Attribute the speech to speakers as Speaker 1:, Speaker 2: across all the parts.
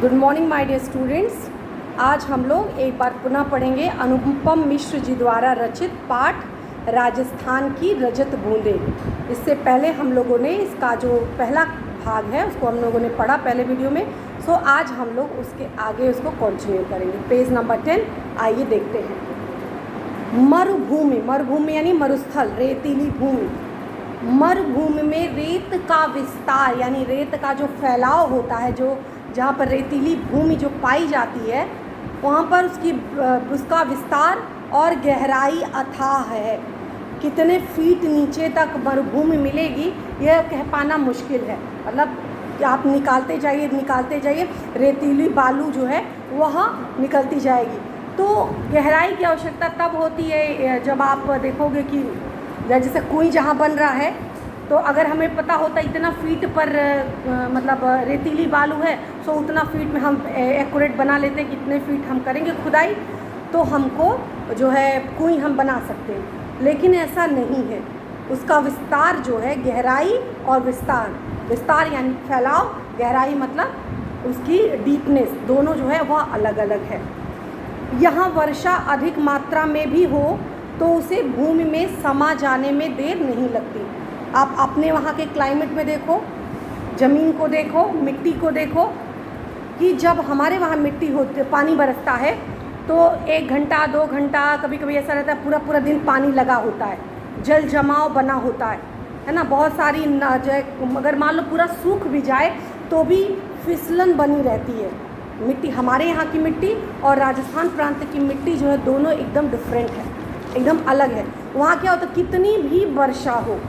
Speaker 1: Good morning my dear students. आज हम लोग एक बार पुनः पढ़ेंगे अनुपम मिश्र जी द्वारा रचित पाठ राजस्थान की रजत बूंदें। इससे पहले हम लोगों ने इसका जो पहला भाग है उसको हम लोगों ने पढ़ा पहले वीडियो में। सो आज हम लोग उसके आगे उसको कंटिन्यू करेंगे। पेज नंबर 10 आइए देखते हैं। मरुभूमि, मरुभूमि यानी मरुस्थल, रेतीली भूमि। मरुभूमि में रेत का विस्तार यानी रेत का जो फैलाव होता है, जो जहाँ पर रेतीली भूमि जो पाई जाती है वहाँ पर उसका विस्तार और गहराई अथाह है। कितने फीट नीचे तक मरुभूमि मिलेगी यह कह पाना मुश्किल है। मतलब आप निकालते जाइए रेतीली बालू जो है वह निकलती जाएगी। तो गहराई की आवश्यकता तब होती है जब आप देखोगे कि जैसे कुएं जहाँ बन रहा है, तो अगर हमें पता होता इतना फीट पर मतलब रेतीली बालू है, सो उतना फीट में हम एक्यूरेट बना लेते हैं, कितने फीट हम करेंगे खुदाई तो हमको जो है कुएं हम बना सकते हैं। लेकिन ऐसा नहीं है। उसका विस्तार जो है, गहराई और विस्तार यानी फैलाव, गहराई मतलब उसकी डीपनेस, दोनों जो है वह अलग अलग है। यहाँ वर्षा अधिक मात्रा में भी हो तो उसे भूमि में समा जाने में देर नहीं लगती। आप अपने वहाँ के क्लाइमेट में देखो, ज़मीन को देखो, मिट्टी को देखो कि जब हमारे वहाँ मिट्टी होती, पानी बरसता है तो 1 घंटा 2 घंटा, कभी कभी ऐसा रहता है पूरा दिन पानी लगा होता है, जल जमाव बना होता है ना। बहुत सारी जो है, अगर मान लो पूरा सूख भी जाए तो भी फिसलन बनी रहती है मिट्टी। हमारे यहाँ की मिट्टी और राजस्थान प्रांत की मिट्टी जो है दोनों एकदम डिफरेंट है, एकदम अलग है। वहाँ क्या होता है, कितनी भी वर्षा हो,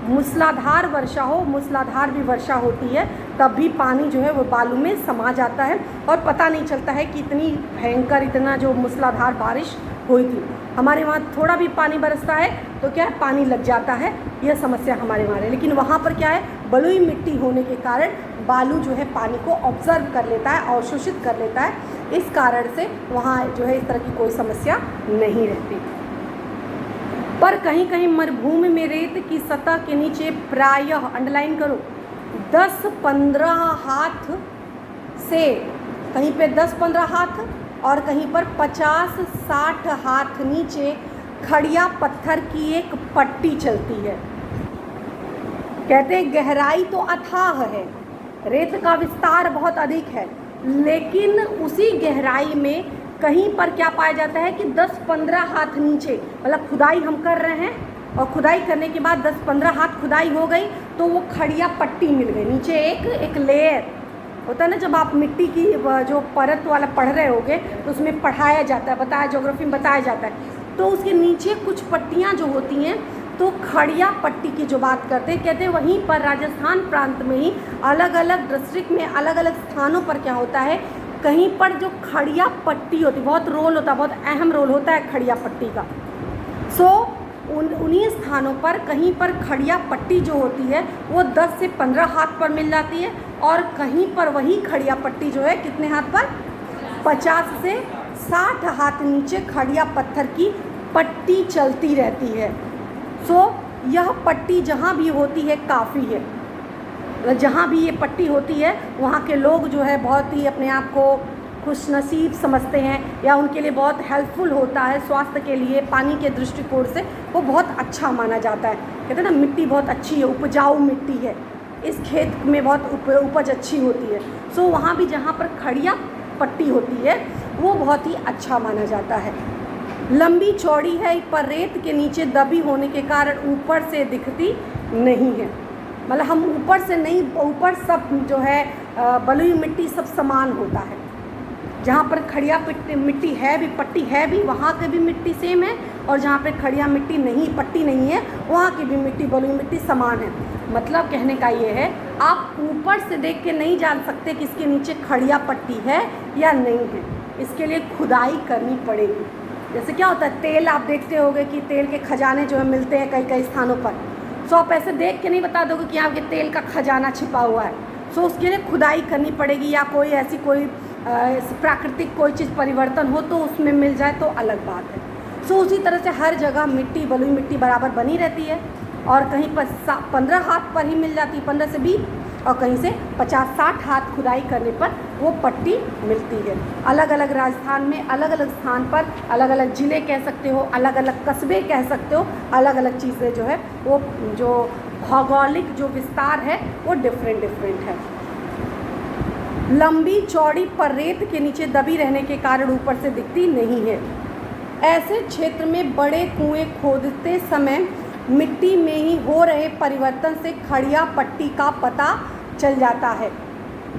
Speaker 1: मूसलाधार वर्षा हो, मूसलाधार भी वर्षा होती है, तब भी पानी जो है वो बालू में समा जाता है और पता नहीं चलता है कि इतनी भयंकर, इतना जो मूसलाधार बारिश हुई थी। हमारे वहाँ थोड़ा भी पानी बरसता है तो क्या है, पानी लग जाता है, यह समस्या हमारे वहाँ है। लेकिन वहाँ पर क्या है, बलुई मिट्टी होने के कारण बालू जो है पानी को ऑब्जर्व कर लेता है, अवशोषित कर लेता है। इस कारण से वहाँ जो है इस तरह की कोई समस्या नहीं रहती। पर कहीं कहीं मरुभूमि में रेत की सतह के नीचे प्रायः, अंडरलाइन करो, 10-15 हाथ से, कहीं पे 10-15 हाथ और कहीं पर 50-60 हाथ नीचे खड़िया पत्थर की एक पट्टी चलती है। कहते हैं गहराई तो अथाह है, रेत का विस्तार बहुत अधिक है, लेकिन उसी गहराई में कहीं पर क्या पाया जाता है कि 10-15 हाथ नीचे, मतलब खुदाई हम कर रहे हैं और खुदाई करने के बाद 10-15 हाथ खुदाई हो गई तो वो खड़िया पट्टी मिल गई। नीचे एक लेयर होता है ना, जब आप मिट्टी की जो परत वाला पढ़ रहे होगे तो उसमें पढ़ाया जाता है, बताया, ज्योग्राफी में बताया जाता है। तो उसके नीचे कुछ पट्टियाँ जो होती हैं, तो खड़िया पट्टी की जो बात करते हैं, कहते हैं वहीं पर राजस्थान प्रांत में ही अलग अलग डिस्ट्रिक्ट में अलग अलग स्थानों पर क्या होता है, कहीं पर जो खड़िया पट्टी होती है, बहुत रोल होता है, बहुत अहम रोल होता है खड़िया पट्टी का। सो उन्हीं स्थानों पर कहीं पर खड़िया पट्टी जो होती है वो 10 से 15 हाथ पर मिल जाती है, और कहीं पर वही खड़िया पट्टी जो है कितने हाथ पर, 50 से 60 हाथ नीचे खड़िया पत्थर की पट्टी चलती रहती है। सो यह पट्टी जहाँ भी होती है काफ़ी है, जहाँ भी ये पट्टी होती है वहाँ के लोग जो है बहुत ही अपने आप को खुशनसीब समझते हैं, या उनके लिए बहुत हेल्पफुल होता है स्वास्थ्य के लिए, पानी के दृष्टिकोण से वो बहुत अच्छा माना जाता है। कहते हैं ना, मिट्टी बहुत अच्छी है, उपजाऊ मिट्टी है, इस खेत में बहुत उपज अच्छी होती है। सो वहाँ भी जहाँ पर खड़िया पट्टी होती है वो बहुत ही अच्छा माना जाता है। लंबी चौड़ी है, पर रेत के नीचे दबी होने के कारण ऊपर से दिखती नहीं है। मतलब हम ऊपर से नहीं, ऊपर सब जो है बलुई मिट्टी सब समान होता है। जहाँ पर खड़िया मिट्टी है भी, पट्टी है भी, वहाँ की भी मिट्टी सेम है, और जहाँ पर खड़िया मिट्टी नहीं, पट्टी नहीं है, वहाँ की भी मिट्टी, बलुई मिट्टी समान है। मतलब कहने का ये है, आप ऊपर से देख के नहीं जान सकते कि इसके नीचे खड़िया पट्टी है या नहीं है, इसके लिए खुदाई करनी पड़ेगी। जैसे क्या होता है, तेल आप देखते होंगे कि तेल के खजाने जो है मिलते हैं कई कई स्थानों पर। सो आप ऐसे देख के नहीं बता दोगे कि यहाँ के तेल का खजाना छिपा हुआ है। सो उसके लिए खुदाई करनी पड़ेगी, या कोई ऐसी कोई प्राकृतिक कोई चीज़ परिवर्तन हो तो उसमें मिल जाए तो अलग बात है। सो उसी तरह से हर जगह मिट्टी, बलुई मिट्टी बराबर बनी रहती है, और कहीं पर 15 हाथ पर ही मिल जाती है, 15 से 20, और कहीं से 50-60 हाथ खुदाई करने पर वो पट्टी मिलती है। अलग अलग राजस्थान में अलग अलग स्थान पर अलग अलग ज़िले कह सकते हो, अलग अलग कस्बे कह सकते हो, अलग अलग चीज़ें जो है वो जो भौगोलिक जो विस्तार है वो डिफरेंट है। लंबी चौड़ी पर रेत के नीचे दबी रहने के कारण ऊपर से दिखती नहीं है। ऐसे क्षेत्र में बड़े कुएं खोदते समय मिट्टी में ही हो रहे परिवर्तन से खड़िया पट्टी का पता चल जाता है।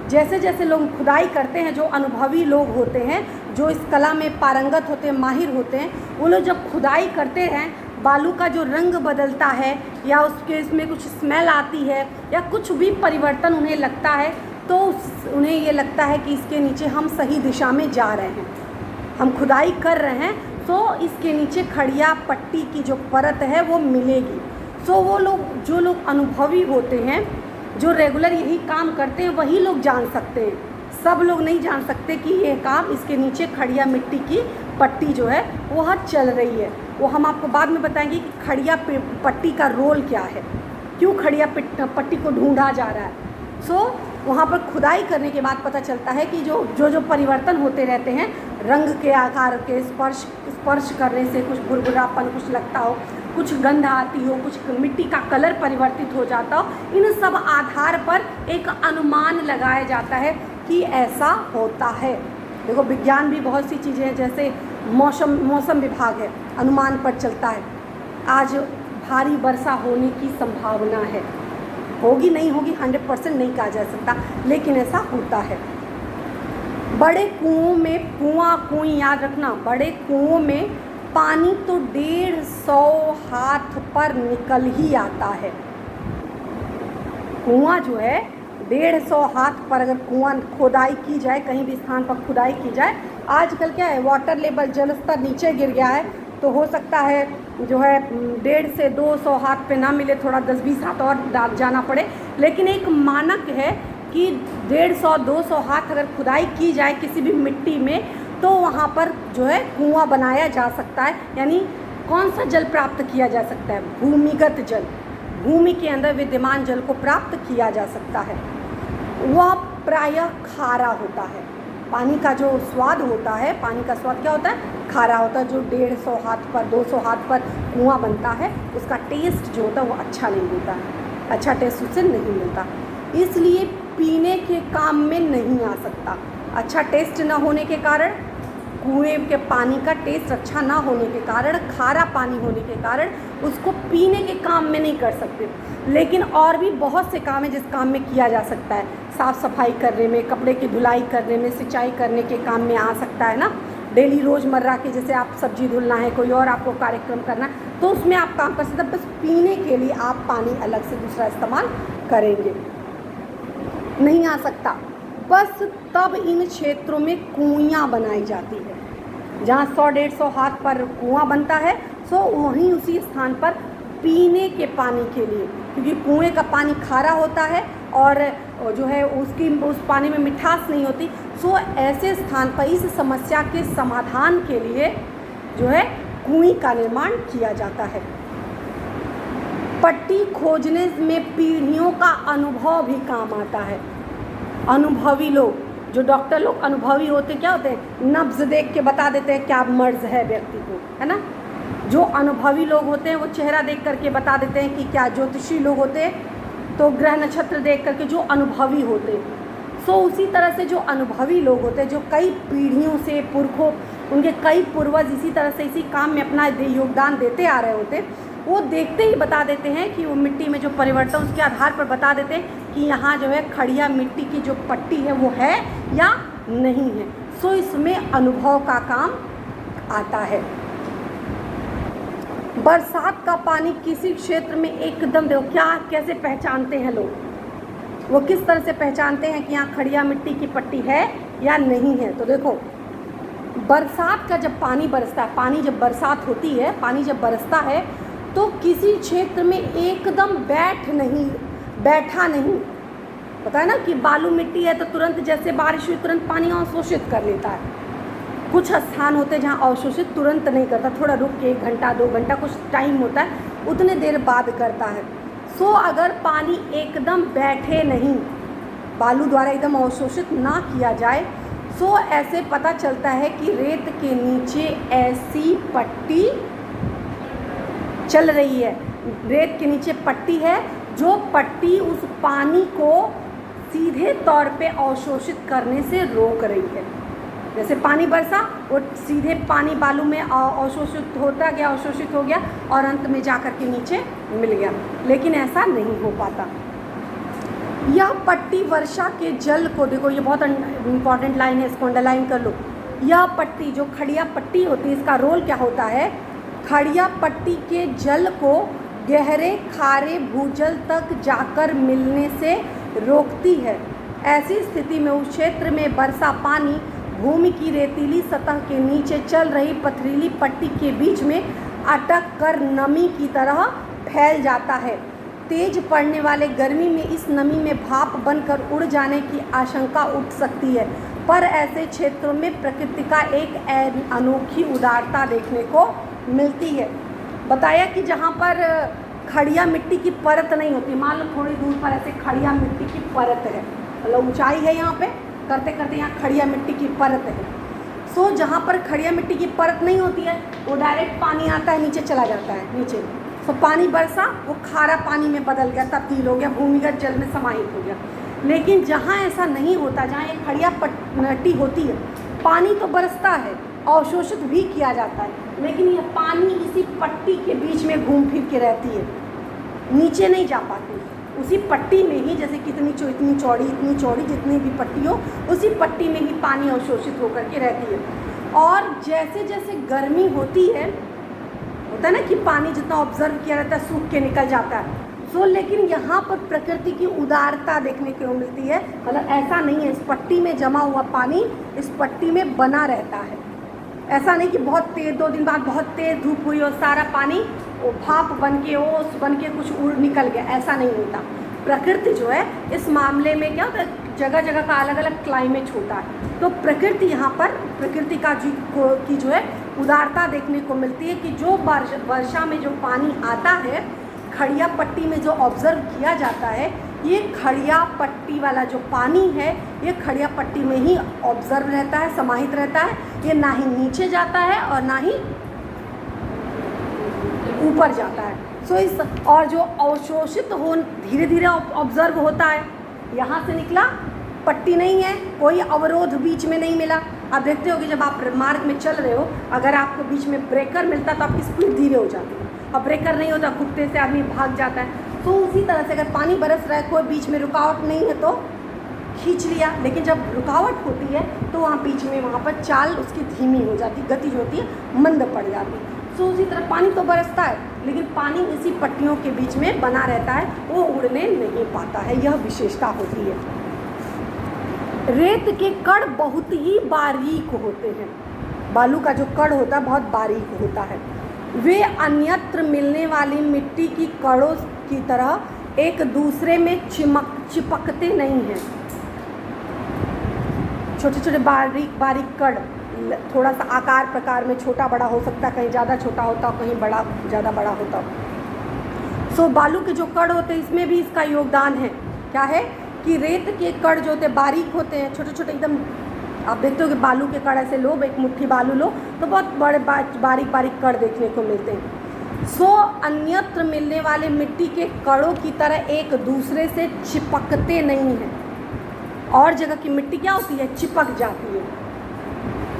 Speaker 1: जैसे जैसे लोग खुदाई करते हैं, जो अनुभवी लोग होते हैं, जो इस कला में पारंगत होते हैं, माहिर होते हैं, वो लोग जब खुदाई करते हैं, बालू का जो रंग बदलता है या उसके इसमें कुछ स्मेल आती है या कुछ भी परिवर्तन उन्हें लगता है, तो उन्हें ये लगता है कि इसके नीचे हम सही दिशा में जा रहे हैं, हम खुदाई कर रहे हैं, तो इसके नीचे खड़िया पट्टी की जो परत है वो मिलेगी। सो वो लोग, जो लोग अनुभवी होते हैं, जो रेगुलर यही काम करते हैं, वही लोग जान सकते हैं। सब लोग नहीं जान सकते कि ये काम इसके नीचे खड़िया मिट्टी की पट्टी जो है वह चल रही है। वो हम आपको बाद में बताएंगे कि खड़िया पट्टी का रोल क्या है, क्यों खड़िया पट्टी को ढूंढा जा रहा है। सो वहाँ पर खुदाई करने के बाद पता चलता है कि जो परिवर्तन होते रहते हैं, रंग के आकार के, स्पर्श करने से कुछ भुरभुरापन कुछ लगता हो, कुछ गंध आती हो, कुछ मिट्टी का कलर परिवर्तित हो जाता हो, इन सब आधार पर एक अनुमान लगाया जाता है कि ऐसा होता है। देखो विज्ञान भी बहुत सी चीज़ें हैं, जैसे मौसम विभाग है, अनुमान पर चलता है आज भारी वर्षा होने की संभावना है, होगी नहीं होगी 100% नहीं कहा जा सकता, लेकिन ऐसा होता है। बड़े कुओं में, कुआं याद रखना, बड़े कुओं में पानी तो 150 हाथ पर निकल ही आता है। कुआं जो है 150 हाथ पर अगर कुआं खोदाई की जाए, कहीं भी स्थान पर खुदाई की जाए, आजकल क्या है, वाटर लेवल जल स्तर नीचे गिर गया है, तो हो सकता है जो है 150 से 200 हाथ पे ना मिले, थोड़ा 10-20 हाथ और जाना पड़े, लेकिन एक मानक है कि 150-200 हाथ अगर खुदाई की जाए किसी भी मिट्टी में, तो वहाँ पर जो है कुआं बनाया जा सकता है। यानी कौन सा जल प्राप्त किया जा सकता है? भूमिगत जल, भूमि के अंदर विद्यमान जल को प्राप्त किया जा सकता है। वह प्रायः खारा होता है। पानी का जो स्वाद होता है, पानी का स्वाद क्या होता है? खारा होता है। जो 150 हाथ पर 200 हाथ पर कुआं बनता है, उसका टेस्ट जो होता है वो अच्छा नहीं होता है, अच्छा टेस्ट उससे नहीं मिलता, इसलिए पीने के काम में नहीं आ सकता। अच्छा टेस्ट न होने के कारण, कुएं के पानी का टेस्ट अच्छा ना होने के कारण, खारा पानी होने के कारण उसको पीने के काम में नहीं कर सकते। लेकिन और भी बहुत से काम है जिस काम में किया जा सकता है। साफ़ सफाई करने में, कपड़े की धुलाई करने में, सिंचाई करने के काम में आ सकता है ना। डेली रोज़मर्रा के, जैसे आप सब्जी धुलना है, कोई और आपको कार्यक्रम करना है, तो उसमें आप काम कर सकते हैं। बस पीने के लिए आप पानी अलग से दूसरा इस्तेमाल करेंगे, नहीं आ सकता। बस तब इन क्षेत्रों में कुइयाँ बनाई जाती है। जहाँ 100-150 हाथ पर कुआं बनता है, सो वहीं उसी स्थान पर पीने के पानी के लिए, क्योंकि कुएं का पानी खारा होता है और जो है उस पानी में मिठास नहीं होती, सो ऐसे स्थान पर इस समस्या के समाधान के लिए जो है कुएं का निर्माण किया जाता है। पट्टी खोजने में पीढ़ियों का अनुभव भी काम आता है। अनुभवी लोग, जो डॉक्टर लोग अनुभवी होते, क्या होते हैं, नब्ज देख के बता देते हैं क्या मर्ज है व्यक्ति को, है ना। जो अनुभवी लोग होते हैं वो चेहरा देख करके बता देते हैं कि क्या। ज्योतिषी लोग होते हैं तो ग्रह नक्षत्र देख करके, जो अनुभवी होते हैं। सो उसी तरह से जो अनुभवी लोग होते हैं, जो कई पीढ़ियों से, पुरखों, उनके कई पूर्वज इसी तरह से इसी काम में अपना योगदान देते आ रहे होते, वो देखते ही बता देते हैं कि वो मिट्टी में जो परिवर्तन, उसके आधार पर बता देते हैं कि यहाँ जो है खड़िया मिट्टी की जो पट्टी है वो है या नहीं है। सो इसमें अनुभव का काम आता है। बरसात का पानी किसी क्षेत्र में एकदम, देखो क्या कैसे पहचानते हैं लोग, वो किस तरह से पहचानते हैं कि यहाँ खड़िया मिट्टी की पट्टी है या नहीं है। तो देखो, बरसात का जब पानी बरसता है, पानी जब बरसात होती है, पानी जब बरसता है, तो किसी क्षेत्र में एकदम बैठा नहीं, पता है ना कि बालू मिट्टी है तो तुरंत जैसे बारिश हुई तुरंत पानी अवशोषित कर लेता है। कुछ स्थान होते हैं जहाँ अवशोषित तुरंत नहीं करता, थोड़ा रुक के 1 घंटा 2 घंटा कुछ टाइम होता है, उतने देर बाद करता है। सो अगर पानी एकदम बैठे नहीं, बालू द्वारा एकदम अवशोषित ना किया जाए, सो ऐसे पता चलता है कि रेत के नीचे ऐसी पट्टी चल रही है। रेत के नीचे पट्टी है, जो पट्टी उस पानी को सीधे तौर पे अवशोषित करने से रोक रही है। जैसे पानी बरसा, वो सीधे पानी बालू में अवशोषित होता गया, अवशोषित हो गया और अंत में जाकर के नीचे मिल गया, लेकिन ऐसा नहीं हो पाता। यह पट्टी वर्षा के जल को, देखो ये बहुत इंपॉर्टेंट लाइन है, इसको अंडरलाइन कर लो। यह पट्टी जो खड़िया पट्टी होती है, इसका रोल क्या होता है? खड़िया पट्टी के जल को गहरे खारे भूजल तक जाकर मिलने से रोकती है। ऐसी स्थिति में उस क्षेत्र में वर्षा पानी भूमि की रेतीली सतह के नीचे चल रही पथरीली पट्टी के बीच में अटक कर नमी की तरह फैल जाता है। तेज पड़ने वाले गर्मी में इस नमी में भाप बनकर उड़ जाने की आशंका उठ सकती है, पर ऐसे क्षेत्रों में प्रकृति का एक अनोखी उदारता देखने को मिलती है। बताया कि जहाँ पर खड़िया मिट्टी की परत नहीं होती, मान लो थोड़ी दूर पर ऐसे खड़िया मिट्टी की परत है, मतलब ऊंचाई है, यहाँ पे करते करते यहाँ खड़िया मिट्टी की परत है। सो जहाँ पर खड़िया मिट्टी की परत नहीं होती है, वो डायरेक्ट पानी आता है, नीचे चला जाता है नीचे। सो पानी बरसा, वो खारा पानी में बदल गया, तब्दील हो गया, भूमिगत जल में समाहित हो गया। लेकिन जहाँ ऐसा नहीं होता, जहाँ एक खड़िया पट्टी होती है, पानी तो बरसता है, अवशोषित भी किया जाता है, लेकिन यह पानी इसी पट्टी के बीच में घूम फिर के रहती है, नीचे नहीं जा पाती। उसी पट्टी में ही, जैसे कितनी इतनी चौड़ी जितनी भी पट्टी हो, उसी पट्टी में ही पानी अवशोषित होकर के रहती है। और जैसे जैसे गर्मी होती है, होता है ना कि पानी जितना ऑब्जर्व किया रहता है सूख के निकल जाता है। सो लेकिन यहाँ पर प्रकृति की उदारता देखने को मिलती है, मतलब ऐसा नहीं है इस पट्टी में जमा हुआ पानी इस पट्टी में बना रहता है। ऐसा नहीं कि बहुत तेज 2 दिन बाद बहुत तेज़ धूप हुई और सारा पानी वो भाप बन के ओस बन के कुछ उड़ निकल गया, ऐसा नहीं होता। प्रकृति जो है इस मामले में क्या होता है, जगह जगह का अलग अलग क्लाइमेट होता है। तो प्रकृति यहाँ पर प्रकृति की जो है उदारता देखने को मिलती है कि जो वर्षा में जो पानी आता है, खड़िया पट्टी में जो ऑब्जर्व किया जाता है, ये खड़िया पट्टी वाला जो पानी है, ये खड़िया पट्टी में ही ऑब्जर्व रहता है, समाहित रहता है। ये ना ही नीचे जाता है और ना ही ऊपर जाता है। सो इस और जो अवशोषित हो धीरे धीरे ऑब्जर्व होता है, यहाँ से निकला, पट्टी नहीं है, कोई अवरोध बीच में नहीं मिला। आप देखते हो कि जब आप मार्ग में चल रहे हो, अगर आपको बीच में ब्रेकर मिलता तो आपकी स्पीड धीरे हो जाती है, अब ब्रेकर नहीं होता, कुत्ते से आदमी भाग जाता है। तो उसी तरह से अगर पानी बरस रहा है, कोई बीच में रुकावट नहीं है तो खींच लिया, लेकिन जब रुकावट होती है तो वहाँ बीच में वहाँ पर चाल उसकी धीमी हो जाती, गति जो होती है मंद पड़ जाती। सो उसी तरह पानी तो बरसता है, लेकिन पानी इसी पट्टियों के बीच में बना रहता है, वो उड़ने नहीं पाता है, यह विशेषता होती है। रेत के कण बहुत ही बारीक होते हैं, बालू का जो कण होता है बहुत बारीक होता है। वे अन्यत्र मिलने वाली मिट्टी की कणों की तरह एक दूसरे में चिपकते नहीं हैं। छोटे छोटे बारीक बारीक कण, थोड़ा सा आकार प्रकार में छोटा बड़ा हो सकता है, कहीं ज़्यादा छोटा होता हो, कहीं बड़ा ज़्यादा बड़ा होता हो। सो बालू के जो कण होते हैं, इसमें भी इसका योगदान है। क्या है कि रेत के कण जो होते हैं बारीक होते हैं, छोटे छोटे एकदम। आप देखते हो कि बालू के कण ऐसे लो, एक मुट्ठी बालू लो तो बहुत बड़े बारीक बारीक कण देखने को मिलते हैं। सो अन्यत्र मिलने वाले मिट्टी के कणों की तरह एक दूसरे से चिपकते नहीं हैं। और जगह की मिट्टी क्या होती है, चिपक जाती है।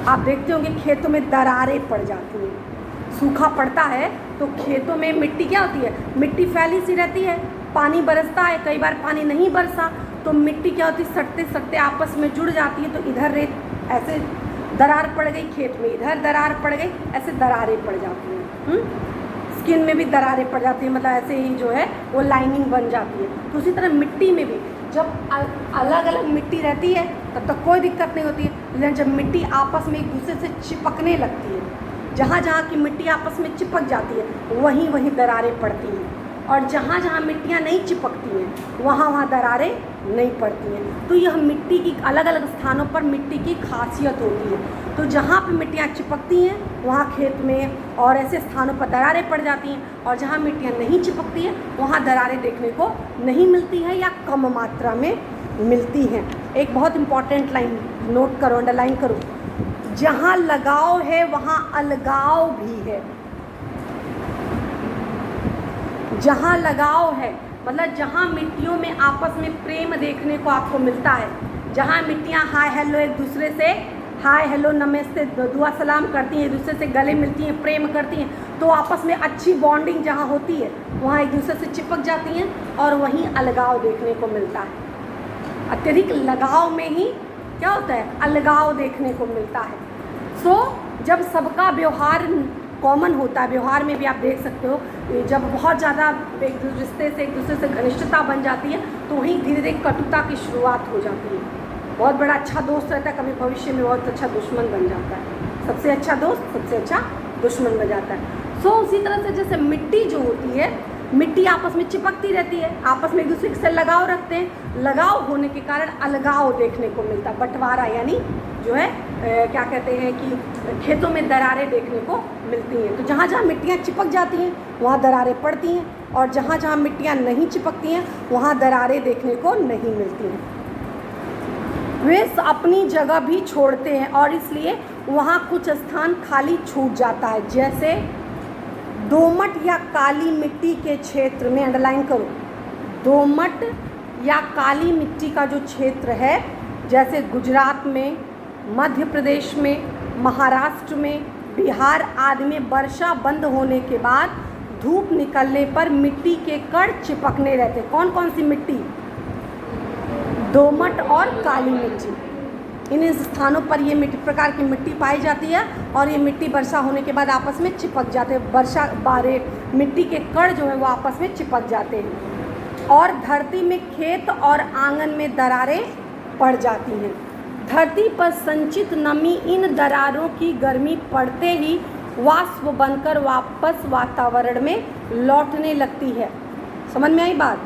Speaker 1: आप देखते होंगे खेतों में दरारें पड़ जाती हैं, सूखा पड़ता है तो खेतों में मिट्टी क्या होती है, मिट्टी फैली सी रहती है, पानी बरसता है, कई बार पानी नहीं बरसा तो मिट्टी क्या होती है, सटते सटते आपस में जुड़ जाती है। तो इधर रेत ऐसे दरार पड़ गई, खेत में इधर दरार पड़ गई, ऐसे दरारें पड़ जाती हैं। स्किन में भी दरारें पड़ जाती हैं, मतलब ऐसे ही जो है वो लाइनिंग बन जाती है। तो उसी तरह मिट्टी में भी जब अलग अलग मिट्टी रहती है तब तक कोई दिक्कत नहीं होती है, लेकिन जब मिट्टी आपस में एक दूसरे से चिपकने लगती है, जहाँ जहाँ की मिट्टी आपस में चिपक जाती है वहीं वहीं दरारें पड़ती हैं, और जहाँ जहाँ मिट्टियाँ नहीं चिपकती हैं वहाँ वहाँ दरारें नहीं पड़ती हैं। तो यह मिट्टी की अलग अलग स्थानों पर मिट्टी की खासियत होती है। तो जहाँ पे मिट्टियाँ चिपकती हैं वहाँ खेत में और ऐसे स्थानों पर दरारें पड़ जाती हैं, और जहाँ मिट्टियाँ नहीं चिपकती हैं वहाँ दरारें देखने को नहीं मिलती है या कम मात्रा में मिलती हैं। एक बहुत इम्पॉर्टेंट लाइन नोट करो, अंडरलाइन करो, जहाँ लगाव है वहाँ अलगाव भी है। जहाँ लगाव है मतलब जहाँ मिट्टियों में आपस में प्रेम देखने को आपको मिलता है, जहाँ मिट्टियाँ हाय हेलो एक दूसरे से हाय हेलो नमस्ते दुआ सलाम करती हैं, एक दूसरे से गले मिलती हैं, प्रेम करती हैं, तो आपस में अच्छी बॉन्डिंग जहाँ होती है वहाँ एक दूसरे से चिपक जाती हैं और वहीं अलगाव देखने को मिलता है। अत्यधिक लगाव में ही क्या होता है, अलगाव देखने को मिलता है। जब सबका व्यवहार कॉमन होता है, व्यवहार में भी आप देख सकते हो, जब बहुत ज़्यादा एक रिश्ते से एक दूसरे से घनिष्ठता बन जाती है तो वहीं धीरे धीरे कटुता की शुरुआत हो जाती है। बहुत बड़ा अच्छा दोस्त रहता है, कभी भविष्य में बहुत अच्छा दुश्मन बन जाता है। सबसे अच्छा दोस्त सबसे अच्छा दुश्मन बन जाता है। उसी तरह से जैसे मिट्टी जो होती है, मिट्टी आपस में चिपकती रहती है, आपस में एक दूसरे से लगाव रखते हैं, लगाव होने के कारण अलगाव देखने को मिलता है, बंटवारा, यानी जो है क्या कहते हैं कि खेतों में दरारें देखने को मिलती हैं। तो जहाँ जहाँ मिट्टियाँ चिपक जाती हैं वहाँ दरारें पड़ती हैं, और जहाँ जहाँ मिट्टियाँ नहीं चिपकती हैं वहाँ दरारें देखने को नहीं मिलती हैं। वे अपनी जगह भी छोड़ते हैं और इसलिए वहाँ कुछ स्थान खाली छूट जाता है। जैसे दोमट या काली मिट्टी के क्षेत्र में, अंडरलाइन करो, दोमट या काली मिट्टी का जो क्षेत्र है, जैसे गुजरात में, मध्य प्रदेश में, महाराष्ट्र में, बिहार आदि में वर्षा बंद होने के बाद धूप निकलने पर मिट्टी के कण चिपकने रहते। कौन कौन सी मिट्टी? दोमट और काली मिट्टी। इन स्थानों पर ये मिट्टी प्रकार की मिट्टी पाई जाती है और ये मिट्टी वर्षा होने के बाद आपस में चिपक जाते हैं। वर्षा बारे मिट्टी के कण जो है वो आपस में चिपक जाते हैं और धरती में खेत और आंगन में दरारें पड़ जाती हैं। धरती पर संचित नमी इन दरारों की गर्मी पड़ते ही वाष्प बनकर वापस वातावरण में लौटने लगती है। समझ में आई बात?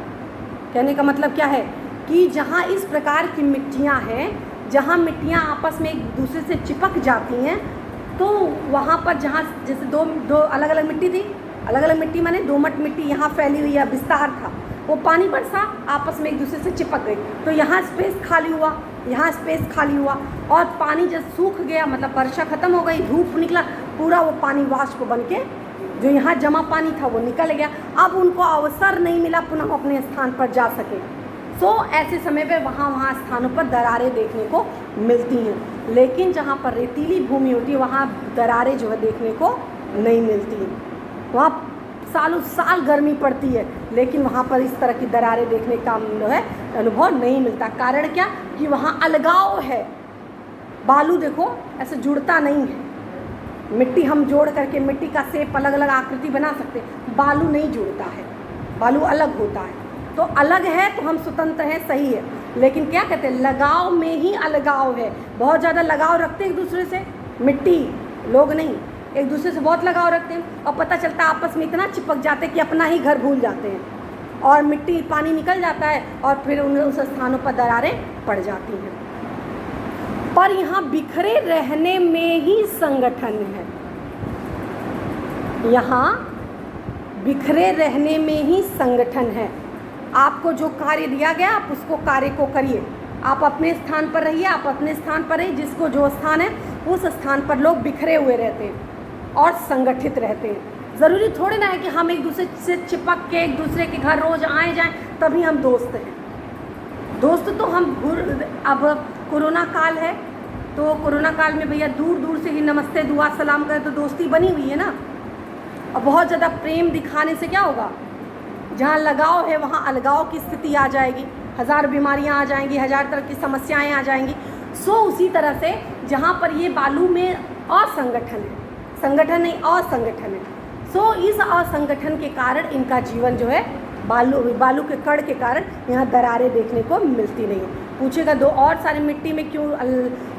Speaker 1: कहने का मतलब क्या है कि जहाँ इस प्रकार की मिट्टियाँ हैं, जहाँ मिट्टियाँ आपस में एक दूसरे से चिपक जाती हैं, तो वहाँ पर जहाँ जैसे दो अलग अलग मिट्टी थी, अलग अलग मिट्टी माने दोमट मिट्टी यहाँ फैली हुई है, विस्तार था, वो पानी बरसा आपस में एक दूसरे से चिपक गई, तो यहाँ स्पेस खाली हुआ, यहाँ स्पेस खाली हुआ, और पानी जब सूख गया मतलब वर्षा खत्म हो गई, धूप निकला, पूरा वो पानी वाष्प बन के जो यहाँ जमा पानी था वो निकल गया। अब उनको अवसर नहीं मिला पुनः अपने स्थान पर जा सके। ऐसे समय पे वहाँ स्थानों पर दरारें देखने को मिलती हैं, लेकिन जहाँ पर रेतीली भूमि होती है वहाँ दरारें जो है देखने को नहीं मिलती हैं। वहाँ सालों साल गर्मी पड़ती है, लेकिन वहाँ पर इस तरह की दरारें देखने का जो है अनुभव नहीं मिलता। कारण क्या कि वहाँ अलगाव है। बालू देखो ऐसे जुड़ता नहीं है, मिट्टी हम जोड़ करके मिट्टी का शेप अलग अलग आकृति बना सकते हैं, बालू नहीं जुड़ता है, बालू अलग होता है। तो अलग है तो हम स्वतंत्र हैं, सही है, लेकिन क्या कहते हैं, लगाव में ही अलगाव है। बहुत ज़्यादा लगाव रखते हैं एक दूसरे से, मिट्टी लोग नहीं, एक दूसरे से बहुत लगाव रखते हैं और पता चलता है आपस में इतना चिपक जाते हैं कि अपना ही घर भूल जाते हैं और मिट्टी पानी निकल जाता है और फिर उस स्थानों पर दरारें पड़ जाती हैं। पर यहाँ बिखरे रहने में ही संगठन है। यहाँ बिखरे रहने में ही संगठन है। आपको जो कार्य दिया गया आप उसको कार्य को करिए, आप अपने स्थान पर रहिए, आप अपने स्थान पर रहिए, जिसको जो स्थान है उस स्थान पर लोग बिखरे हुए रहते हैं और संगठित रहते हैं। ज़रूरी थोड़ी ना है कि हम एक दूसरे से चिपक के एक दूसरे के घर रोज़ आए जाएं तभी हम दोस्त हैं। दोस्त तो हम अब कोरोना काल है तो कोरोना काल में भैया दूर दूर से ही नमस्ते दुआ सलाम करें तो दोस्ती बनी हुई है ना। और बहुत ज़्यादा प्रेम दिखाने से क्या होगा, जहाँ लगाव है वहाँ अलगाव की स्थिति आ जाएगी, हज़ार बीमारियाँ आ जाएंगी, हज़ार तरह की समस्याएं आ जाएंगी। उसी तरह से जहाँ पर ये बालू में असंगठन है, संगठन नहीं असंगठन है, इस असंगठन के कारण इनका जीवन जो है बालू के कण के कारण यहाँ दरारें देखने को मिलती नहीं है। पूछेगा दो और सारी मिट्टी में क्यों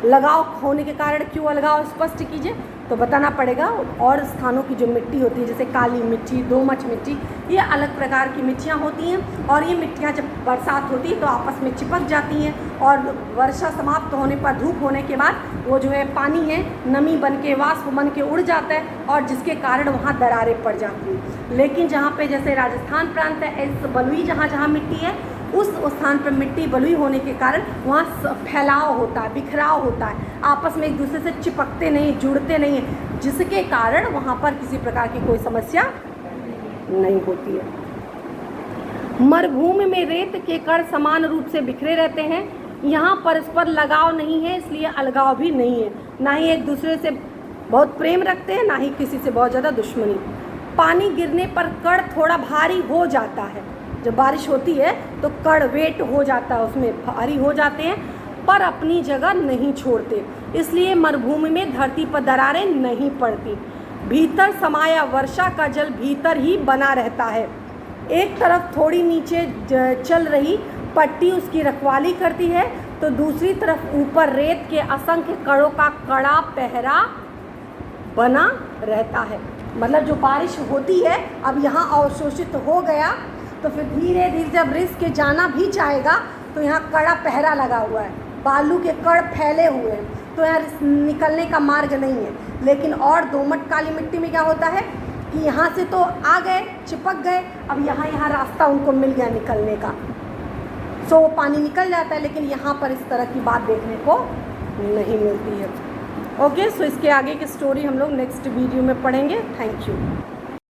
Speaker 1: लगाव होने के कारण क्यों अलगाव स्पष्ट कीजिए, तो बताना पड़ेगा। और स्थानों की जो मिट्टी होती है जैसे काली मिट्टी, दोमट मिट्टी, ये अलग प्रकार की मिट्टियाँ होती हैं और ये मिट्टियाँ जब बरसात होती है तो आपस में चिपक जाती हैं और वर्षा समाप्त होने पर धूप होने के बाद वो जो है पानी है नमी बन के वाष्प बन के उड़ जाता है और जिसके कारण वहाँ दरारें पड़ जाती हैं। लेकिन जहाँ पे जैसे राजस्थान प्रांत है, इस बलुई जहाँ जहाँ मिट्टी है उस स्थान पर मिट्टी बलुई होने के कारण वहाँ फैलाव होता है, बिखराव होता है, आपस में एक दूसरे से चिपकते नहीं, जुड़ते नहीं हैं, जिसके कारण वहाँ पर किसी प्रकार की कोई समस्या नहीं होती है। मरुभूमि में रेत के कण समान रूप से बिखरे रहते हैं। यहाँ परस्पर लगाव नहीं है, इसलिए अलगाव भी नहीं है। ना ही एक दूसरे से बहुत प्रेम रखते हैं, ना ही किसी से बहुत ज़्यादा दुश्मनी। पानी गिरने पर कण थोड़ा भारी हो जाता है। जब बारिश होती है तो कण वेट हो जाता है, उसमें भारी हो जाते हैं, पर अपनी जगह नहीं छोड़ते। इसलिए मरुभूमि में धरती पर दरारें नहीं पड़ती। भीतर समाया वर्षा का जल भीतर ही बना रहता है। एक तरफ थोड़ी नीचे चल रही पट्टी उसकी रखवाली करती है, तो दूसरी तरफ ऊपर रेत के असंख्य कणों का कड़ा पहरा बना रहता है। मतलब जो बारिश होती है, अब यहाँ अवशोषित हो गया तो फिर धीरे धीरे जब रिस के जाना भी चाहेगा तो यहाँ कड़ा पहरा लगा हुआ है, बालू के कण फैले हुए हैं, तो यहाँ निकलने का मार्ग नहीं है। लेकिन और दोमट काली मिट्टी में क्या होता है कि यहाँ से तो आ गए, चिपक गए, अब यहाँ रास्ता उनको मिल गया निकलने का, सो वो पानी निकल जाता है। लेकिन यहाँ पर इस तरह की बात देखने को नहीं मिलती है। ओके, सो इसके आगे की स्टोरी हम लोग नेक्स्ट वीडियो में पढ़ेंगे। Thank you.